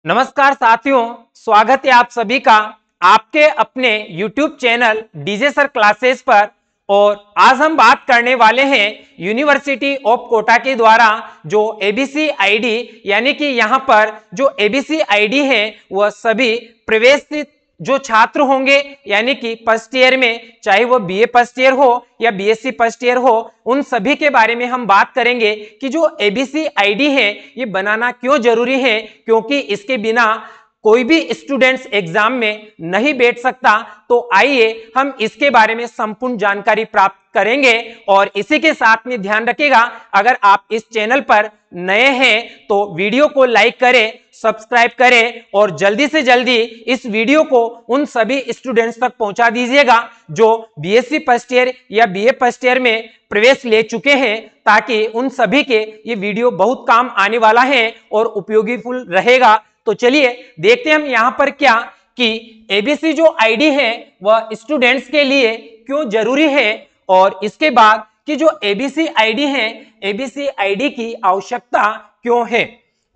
नमस्कार साथियों, स्वागत है आप सभी का आपके अपने YouTube channel DJ sir classes पर। और आज हम बात करने वाले हैं यूनिवर्सिटी ऑफ कोटा के द्वारा जो एबीसी आईडी यानी कि यहाँ पर जो एबीसी आईडी है वह सभी प्रवेशित जो छात्र होंगे यानी कि फर्स्ट ईयर में, चाहे वो बीए फर्स्ट ईयर हो या बीएससी फर्स्ट ईयर हो, उन सभी के बारे में हम बात करेंगे कि जो एबीसी आईडी है ये बनाना क्यों जरूरी है, क्योंकि इसके बिना कोई भी स्टूडेंट्स एग्जाम में नहीं बैठ सकता। तो आइए हम इसके बारे में संपूर्ण जानकारी प्राप्त करेंगे। और इसी के साथ में ध्यान रखिएगा, अगर आप इस चैनल पर नए हैं तो वीडियो को लाइक करें, सब्सक्राइब करें और जल्दी से जल्दी इस वीडियो को उन सभी स्टूडेंट्स तक पहुंचा दीजिएगा जो बीएससी फर्स्ट ईयर या बीए फर्स्ट ईयर में प्रवेश ले चुके हैं, ताकि उन सभी के ये वीडियो बहुत काम आने वाला है और उपयोगीफुल रहेगा। तो चलिए देखते हैं हम यहाँ पर क्या कि एबीसी जो आईडी है वह स्टूडेंट्स के लिए क्यों जरूरी है, और इसके बाद कि जो एबीसी आईडी है एबीसी आईडी की आवश्यकता क्यों है,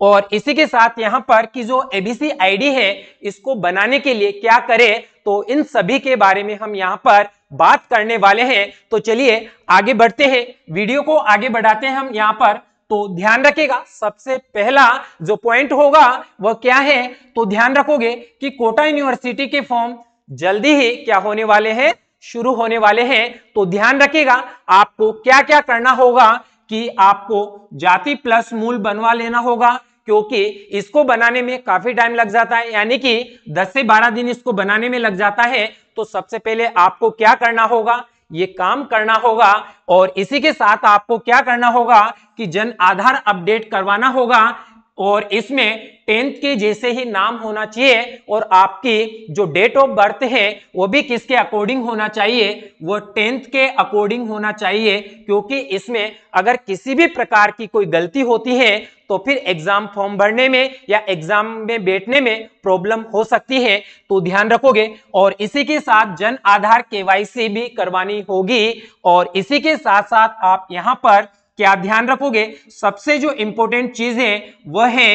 और इसी के साथ यहाँ पर कि जो एबीसी आईडी है इसको बनाने के लिए क्या करें, तो इन सभी के बारे में हम यहाँ पर बात करने वाले हैं। तो चलिए आगे बढ़ते हैं, वीडियो को आगे बढ़ाते हैं हम यहाँ पर। तो ध्यान रखिएगा, सबसे पहला जो पॉइंट होगा वह क्या है, तो ध्यान रखोगे कि कोटा यूनिवर्सिटी के फॉर्म जल्दी ही क्या होने वाले हैं, शुरू होने वाले हैं। तो ध्यान रखिएगा आपको क्या क्या करना होगा कि आपको जाति प्लस मूल बनवा लेना होगा, क्योंकि इसको बनाने में काफी टाइम लग जाता है, यानी कि 10 से 12 दिन इसको बनाने में लग जाता है। तो सबसे पहले आपको क्या करना होगा, ये काम करना होगा। और इसी के साथ आपको क्या करना होगा कि जन आधार अपडेट करवाना होगा, और इसमें 10th के जैसे ही नाम होना चाहिए, और आपकी जो डेट ऑफ बर्थ है वो भी किसके अकॉर्डिंग होना चाहिए, वो 10th के अकॉर्डिंग होना चाहिए, क्योंकि इसमें अगर किसी भी प्रकार की कोई गलती होती है तो फिर एग्जाम फॉर्म भरने में या एग्जाम में बैठने में प्रॉब्लम हो सकती है। तो ध्यान रखोगे। और इसी के साथ जन आधार केवाईसी भी करवानी होगी। और इसी के साथ साथ आप यहाँ पर क्या ध्यान रखोगे, सबसे जो इंपॉर्टेंट चीज है वह है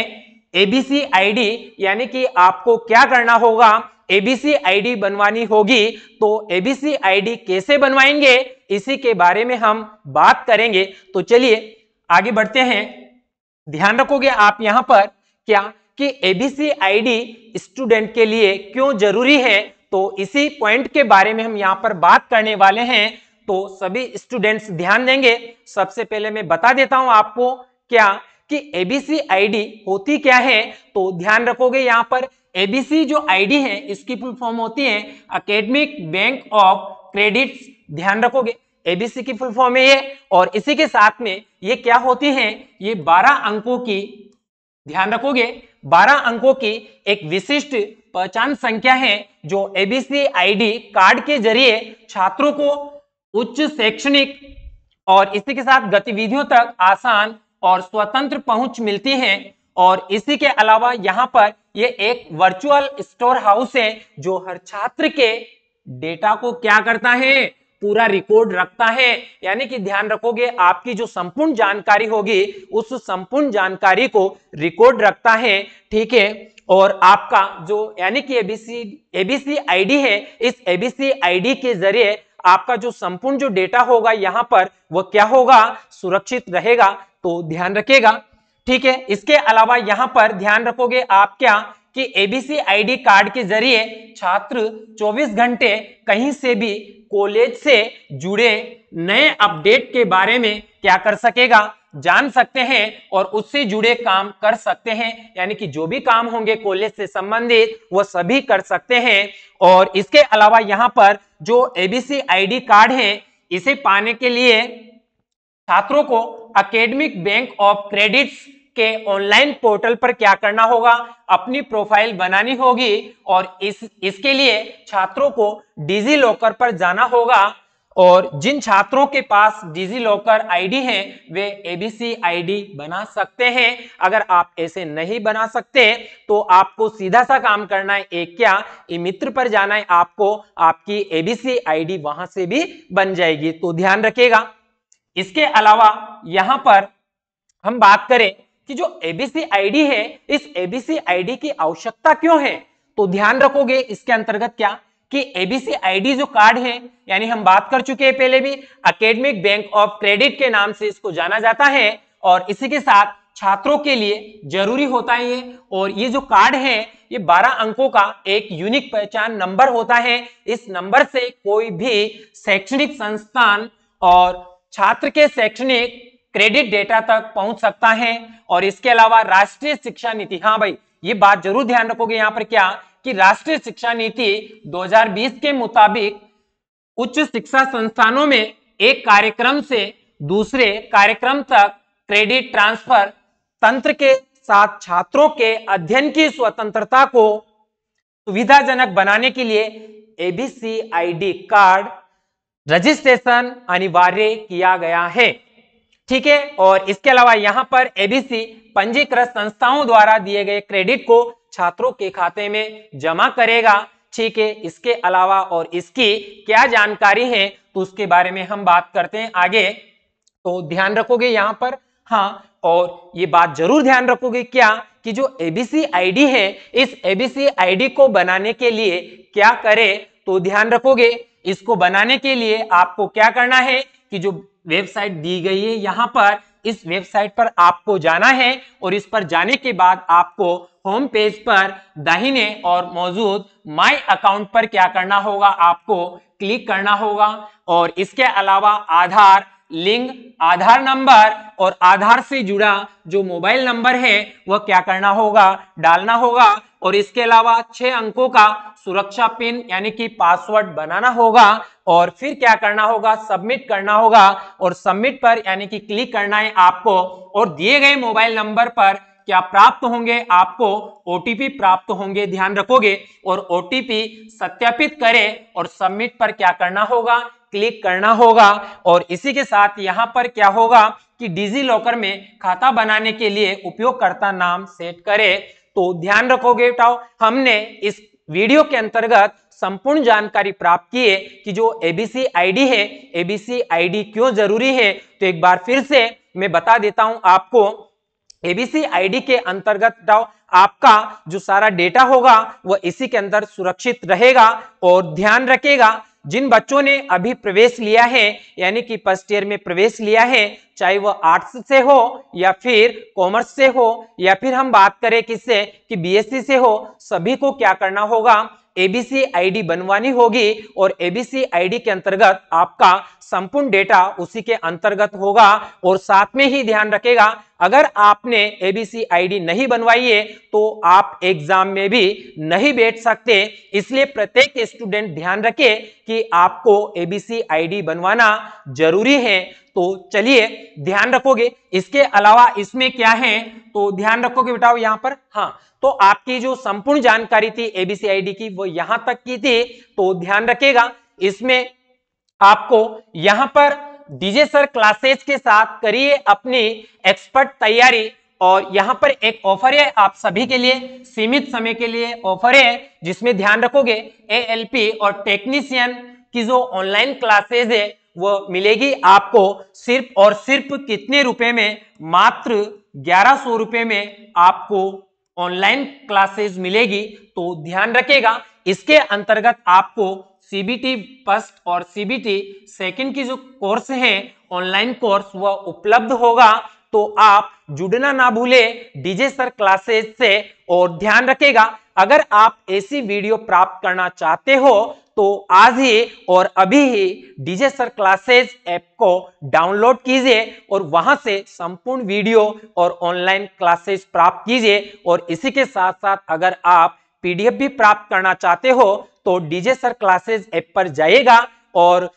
एबीसी आईडी, यानी कि आपको क्या करना होगा, एबीसी आईडी बनवानी होगी। तो एबीसी आईडी कैसे बनवाएंगे इसी के बारे में हम बात करेंगे। तो चलिए आगे बढ़ते हैं। ध्यान रखोगे आप यहाँ पर क्या कि एबीसी आईडी स्टूडेंट के लिए क्यों जरूरी है, तो इसी पॉइंट के बारे में हम यहाँ पर बात करने वाले हैं। तो सभी स्टूडेंट्स ध्यान देंगे। सबसे पहले मैं बता देता हूं आपको क्या कि एबीसी आईडी होती क्या है। तो ध्यान रखोगे यहाँ पर एबीसी जो आईडी है इसकी फुल फॉर्म होती है एकेडमिक बैंक ऑफ क्रेडिट्स। ध्यान रखोगे एबीसी की फुल फॉर्म है ये, और इसी के साथ में ये क्या होती है, ये 12 अंकों की, ध्यान रखोगे 12 अंकों की एक विशिष्ट पहचान संख्या है जो एबीसी आईडी कार्ड के जरिए छात्रों को उच्च शैक्षणिक और इसी के साथ गतिविधियों तक आसान और स्वतंत्र पहुंच मिलती है। और इसी के अलावा यहाँ पर ये एक वर्चुअल स्टोर हाउस है जो हर छात्र के डेटा को क्या करता है, पूरा रिकॉर्ड रखता है। यानी कि ध्यान रखोगे आपकी जो संपूर्ण जानकारी होगी उस संपूर्ण जानकारी को रिकॉर्ड रखता है, ठीक है। और आपका जो यानी कि एबीसी आईडी है, इस एबीसी आईडी के जरिए आपका जो संपूर्ण जो डेटा होगा यहाँ पर वह क्या होगा, सुरक्षित रहेगा। तो ध्यान रखिएगा, ठीक है। इसके अलावा यहाँ पर ध्यान रखोगे आप क्या कि एबीसी आईडी कार्ड के जरिए छात्र 24 घंटे कहीं से भी कॉलेज से जुड़े नए अपडेट के बारे में क्या कर सकेगा, जान सकते हैं और उससे जुड़े काम कर सकते हैं। यानी कि जो भी काम होंगे कॉलेज से संबंधित वो सभी कर सकते हैं। और इसके अलावा यहाँ पर जो एबीसी आईडी कार्ड है इसे पाने के लिए छात्रों को एकेडमिक बैंक ऑफ क्रेडिट्स के ऑनलाइन पोर्टल पर क्या करना होगा, अपनी प्रोफाइल बनानी होगी। और इसके लिए छात्रों को डिजी लॉकर पर जाना होगा। और जिन छात्रों के पास डिजी लॉकर आईडी है वे एबीसी आईडी बना सकते हैं। अगर आप ऐसे नहीं बना सकते तो आपको सीधा सा काम करना है, एक क्या ई मित्र पर जाना है, आपको आपकी एबीसी आईडी वहां से भी बन जाएगी। तो ध्यान रखिएगा। इसके अलावा यहां पर हम बात करें कि जो एबीसी आईडी है, इस एबीसी आईडी की आवश्यकता क्यों है। तो ध्यान रखोगे इसके अंतर्गत क्या कि एबीसी आईडी जो कार्ड है, यानी हम बात कर चुके हैं पहले भी, एकेडमिक बैंक ऑफ क्रेडिट के नाम से इसको जाना जाता है और इसी के साथ छात्रों के लिए जरूरी होता है ये। और ये जो कार्ड है ये 12 अंकों का एक यूनिक पहचान नंबर होता है। इस नंबर से कोई भी शैक्षणिक संस्थान और छात्र के शैक्षणिक क्रेडिट डेटा तक पहुंच सकता है। और इसके अलावा राष्ट्रीय शिक्षा नीति, हाँ भाई ये बात जरूर ध्यान रखोगे यहाँ पर क्या कि राष्ट्रीय शिक्षा नीति 2020 के मुताबिक उच्च शिक्षा संस्थानों में एक कार्यक्रम से दूसरे कार्यक्रम तक क्रेडिट ट्रांसफर तंत्र के साथ छात्रों के अध्ययन की स्वतंत्रता को सुविधाजनक बनाने के लिए एबीसी आईडी कार्ड रजिस्ट्रेशन अनिवार्य किया गया है। ठीक है, और इसके अलावा यहाँ पर एबीसी पंजीकृत संस्थाओं द्वारा दिए गए क्रेडिट को छात्रों के खाते में जमा करेगा। ठीक है, इसके अलावा और इसकी क्या जानकारी है तो उसके बारे में हम बात करते हैं आगे। तो ध्यान रखोगे यहाँ पर, हाँ, और ये बात जरूर ध्यान रखोगे क्या कि जो एबीसी आईडी है, इस एबीसी आईडी को बनाने के लिए क्या करें। तो ध्यान रखोगे इसको बनाने के लिए आपको क्या करना है कि जो वेबसाइट दी गई है यहाँ पर, इस वेबसाइट पर आपको जाना है और इस पर जाने के बाद आपको होम पेज पर दाहिने और मौजूद माय अकाउंट पर क्या करना होगा, आपको क्लिक करना होगा। और इसके अलावा आधार लिंक, आधार नंबर और आधार से जुड़ा जो मोबाइल नंबर है वह क्या करना होगा, डालना होगा। और इसके अलावा 6 अंकों का सुरक्षा पिन यानी कि पासवर्ड बनाना होगा और फिर क्या करना होगा, सबमिट करना होगा। और सबमिट पर यानी कि क्लिक करना है आपको और दिए गए मोबाइल नंबर पर क्या प्राप्त होंगे, आपको ओटीपी प्राप्त होंगे, ध्यान रखोगे। और ओटीपी सत्यापित करें और सबमिट पर क्या करना होगा, क्लिक करना होगा। और इसी के साथ यहाँ पर क्या होगा कि डिजी लॉकर में खाता बनाने के लिए उपयोगकर्ता नाम सेट करें। तो ध्यान रखोगे बेटाओ, हमने इस वीडियो के अंतर्गत संपूर्ण जानकारी प्राप्त की है कि जो एबीसी आईडी है, एबीसी आईडी क्यों जरूरी है। तो एक बार फिर से मैं बता देता हूं आपको, एबीसी आईडी के अंतर्गत आपका जो सारा डेटा होगा वह इसी के अंदर सुरक्षित रहेगा। और ध्यान रखेगा जिन बच्चों ने अभी प्रवेश लिया है यानी कि फर्स्ट ईयर में प्रवेश लिया है, चाहे वह आर्ट्स से हो या फिर कॉमर्स से हो या फिर हम बात करें किससे कि बीएससी से हो, सभी को क्या करना होगा, एबीसी आईडी बनवानी होगी। और एबीसी आईडी के अंतर्गत आपका संपूर्ण डेटा उसी के अंतर्गत होगा। और साथ में ही ध्यान रखेगा अगर आपने एबीसी आईडी नहीं बनवाई है तो आप एग्जाम में भी नहीं बैठ सकते। इसलिए प्रत्येक स्टूडेंट ध्यान रखे कि आपको एबीसी आईडी बनवाना जरूरी है। तो चलिए ध्यान रखोगे। इसके अलावा इसमें क्या है तो ध्यान रखोगे बेटा यहाँ पर, हाँ, तो आपकी जो संपूर्ण जानकारी थी एबीसी आईडी की वो यहां तक की थी। तो ध्यान रखेगा इसमें आपको यहां पर डीजे सर क्लासेस के साथ करिए अपनी एक्सपर्ट तैयारी। और यहां पर एक ऑफर है आप सभी के लिए, सीमित समय के लिए ऑफर है जिसमें ध्यान रखोगे एएलपी और टेक्नीशियन की जो ऑनलाइन क्लासेस है वो मिलेगी आपको सिर्फ और सिर्फ कितने रुपए में, मात्र 1100 रुपए में आपको ऑनलाइन क्लासेस मिलेगी। तो ध्यान रखेगा इसके अंतर्गत आपको सीबीटी फर्स्ट और सीबीटी सेकंड की जो कोर्स है ऑनलाइन कोर्स वह उपलब्ध होगा। तो आप जुड़ना ना भूले डीजे सर क्लासेस से। और ध्यान रखेगा अगर आप ऐसी वीडियो प्राप्त करना चाहते हो तो आज ही और अभी ही डीजे सर क्लासेस ऐप को डाउनलोड कीजिए और वहां से संपूर्ण वीडियो और ऑनलाइन क्लासेस प्राप्त कीजिए। और इसी के साथ साथ अगर आप पीडीएफ भी प्राप्त करना चाहते हो तो डीजे सर क्लासेस ऐप पर जाइएगा और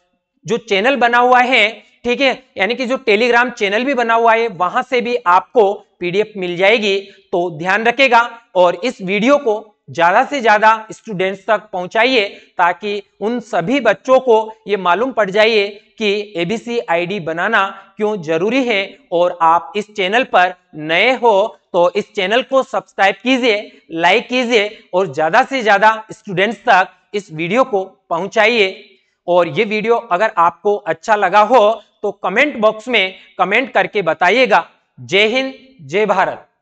जो चैनल बना हुआ है, ठीक है, यानी कि जो टेलीग्राम चैनल भी बना हुआ है वहां से भी आपको पीडीएफ मिल जाएगी। तो ध्यान रखेगा और इस वीडियो को ज्यादा से ज्यादा स्टूडेंट्स तक पहुंचाइए ताकि उन सभी बच्चों को ये मालूम पड़ जाए कि एबीसी आईडी बनाना क्यों जरूरी है। और आप इस चैनल पर नए हो तो इस चैनल को सब्सक्राइब कीजिए, लाइक कीजिए और ज्यादा से ज्यादा स्टूडेंट्स तक इस वीडियो को पहुंचाइए। और ये वीडियो अगर आपको अच्छा लगा हो तो कमेंट बॉक्स में कमेंट करके बताइएगा। जय हिंद, जय भारत।